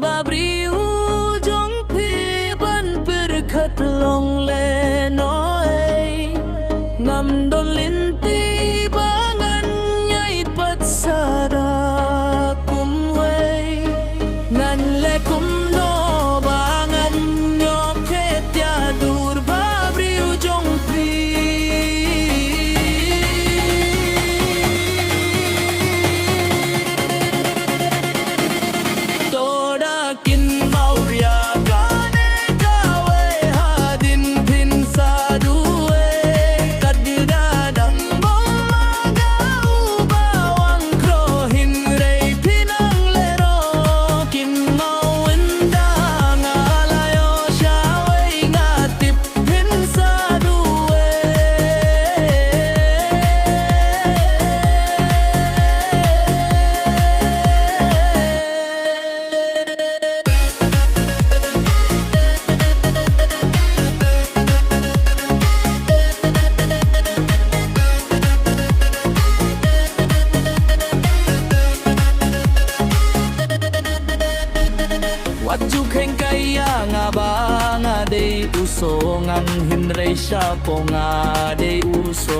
babriu jong pi ban berkat long le noi ngam don linti bangan nyai pat sada kum wei ngan le kum no bangan nyok khet ya dur babriu jong pi Waju keng kaya nga ba nga de uso ngang hinrey siya po nga de uso